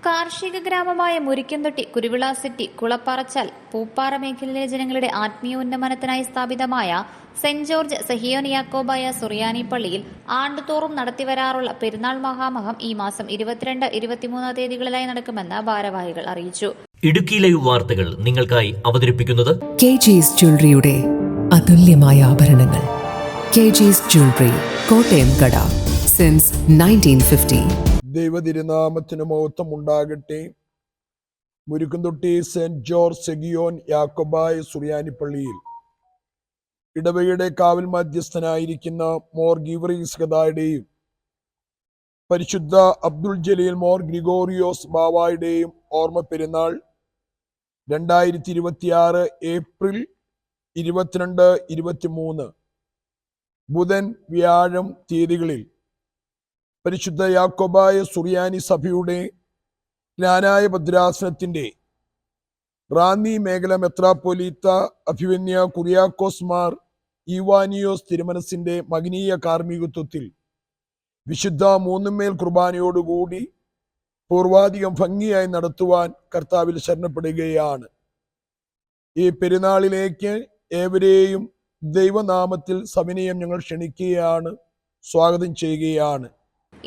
കാർഷിക ഗ്രാമമായ മുരിക്കന്തൊട്ടി, കുരുവിള സിറ്റി, കുളപ്പാറച്ചാൽ, പൂപ്പാറ മേഖലയിലെ ജനങ്ങളുടെ ആത്മീയ ഉന്നമനത്തിനായി സ്ഥാപിതമായ സെന്റ് ജോർജ് സെഹിയോൻ യാക്കോബായ സുറിയാനി പള്ളിയിൽ ആണ്ടുതോറും നടത്തിവരാറുള്ള പെരുന്നാൾ മഹാമഹം ഈ മാസം 22, 23 തീയതികളിലായി നടക്കുമെന്ന് ഭാരവാഹികൾ അറിയിച്ചു. ഇടുക്കി ലൈവ് വാർത്തകൾ നിങ്ങൾക്കായി അവതരിപ്പിക്കുന്നത് KG's ജ്വല്ലറിയുടെ അതുല്യമായ ആഭരണങ്ങൾ. KG's ജ്വല്ലറി, കോട്ടയം കട, സിൻസ് 1950. ദൈവതിരുനാമത്തിന് മഹത്വം ഉണ്ടാകട്ടെ. മുരിക്കന്തൊട്ടി സെന്റ് ജോർജ് സെഹിയോൻ യാക്കോബായ സുറിയാനി പള്ളിയിൽ ഇടവകയുടെ കാവൽ മധ്യസ്ഥനായിരിക്കുന്ന മോർ ഗീവറീസ് ഗദായുടെയും പരിശുദ്ധ അബ്ദുൽ ജലീൽ മോർ ഗ്രിഗോറിയോസ് ബാവായുടെയും ഓർമ്മ പെരുന്നാൾ 2026 ഏപ്രിൽ 22, 23 ബുധൻ, വ്യാഴം തീയതികളിൽ പരിശുദ്ധ യാക്കോബായ സുറിയാനി സഭയുടെ ജ്ഞാനായ ഭദ്രാസനത്തിന്റെ റാന്നി മേഖല മെത്രാപ്പൊലീത്ത അഭിവന്യ കുര്യാക്കോസ് മാർ ഈവാനിയോസ് തിരുമനസിന്റെ മഹനീയ കാർമ്മികത്വത്തിൽ വിശുദ്ധ മൂന്നുമേൽ കുർബാനയോടുകൂടി പൂർവാധികം ഭംഗിയായി നടത്തുവാൻ കർത്താവിൽ ശരണപ്പെടുകയാണ്. ഈ പെരുന്നാളിലേക്ക് ഏവരെയും ദൈവനാമത്തിൽ സവിനയം ഞങ്ങൾ ക്ഷണിക്കുകയാണ്, സ്വാഗതം ചെയ്യുകയാണ്.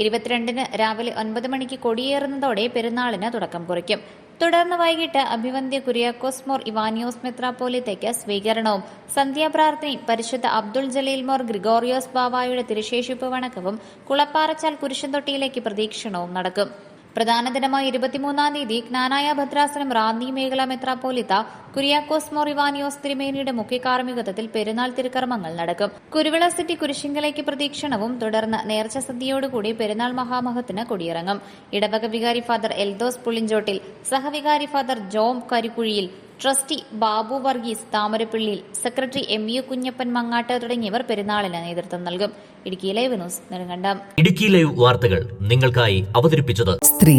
22 രാവിലെ 9 മണിക്ക് കൊടിയേറുന്നതോടെ പെരുന്നാളിന് തുടക്കം കുറിക്കും. തുടർന്ന് വൈകിട്ട് അഭിവന്ദ്യ കുര്യാക്കോസ് മോർ ഇവാനിയോസ് മെത്രാപ്പോലിത്തയ്ക്ക് സ്വീകരണവും സന്ധ്യാപ്രാർത്ഥനയും പരിശുദ്ധ അബ്ദുൾ ജലീൽ മോർ ഗ്രിഗോറിയോസ് ബാവായുടെ തിരുശേഷിപ്പ് വണക്കവും കുളപ്പാറച്ചാൽ കുരിശന്തൊട്ടിയിലേക്ക് പ്രദക്ഷിണവും നടക്കും. പ്രധാന ദിനമായ 23 തീയതി ജ്ഞാനായ ഭദ്രാസനം റാന്നി മേഖല മെത്രാപ്പോലിത്ത കുര്യാക്കോസ് മോർ ഇവാനിയോസ് തിരുമേനിയുടെ മുഖ്യ കാർമ്മികത്വത്തിൽ പെരുന്നാൾ തിരുക്കർമ്മങ്ങൾ നടക്കും. കുരുവിള സിറ്റി കുരിശിങ്കലേക്ക് പ്രദക്ഷിണവും തുടർന്ന് നേർച്ച സദ്യയോടുകൂടി പെരുന്നാൾ മഹാമഹത്തിന് കൊടിയിറങ്ങും. ഇടവക വികാരി ഫാദർ എൽദോസ് പുളിഞ്ചോട്ടിൽ, സഹവികാരി father Jom Karikkuzhiyil, trustee Babu Varghese Thamarappalliyil, secretary MU Kunjappan Mangattu തുടങ്ങിയവർ പെരുന്നാളിന് നേതൃത്വം നൽകും. Idukki live news, Nedumkandam. Idukki live വാർത്തകൾ നിങ്ങൾക്കായി അവതരിപ്പിച്ചത് സ്ത്രീ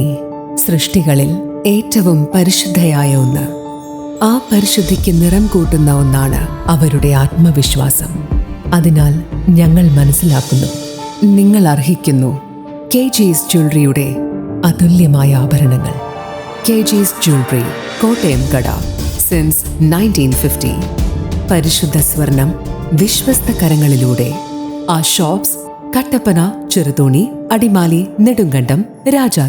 സൃഷ്ടികളിൽ ഏറ്റവും പരിശുദ്ധയായ ഒന്ന്. ആ പരിശുദ്ധിക്ക് നിറം കൂട്ടുന്ന ഒന്നാണ് അവരുടെ ആത്മവിശ്വാസം. അതിനാൽ ഞങ്ങൾ മനസ്സിലാക്കുന്നു, നിങ്ങൾ അർഹിക്കുന്നു KG's ജ്വല്ലറിയുടെ അതുല്യമായ ആഭരണങ്ങൾ. KG's ജ്വല്ലറി, കോട്ടയം കട, സിൻസ് 1950. പരിശുദ്ധ സ്വർണം വിശ്വസ്ത കരങ്ങളിലൂടെ. ആ ഷോപ്സ് കട്ടപ്പന, ചെറുതോണി, അടിമാലി, നെടുങ്കണ്ടം, രാജാക്ക.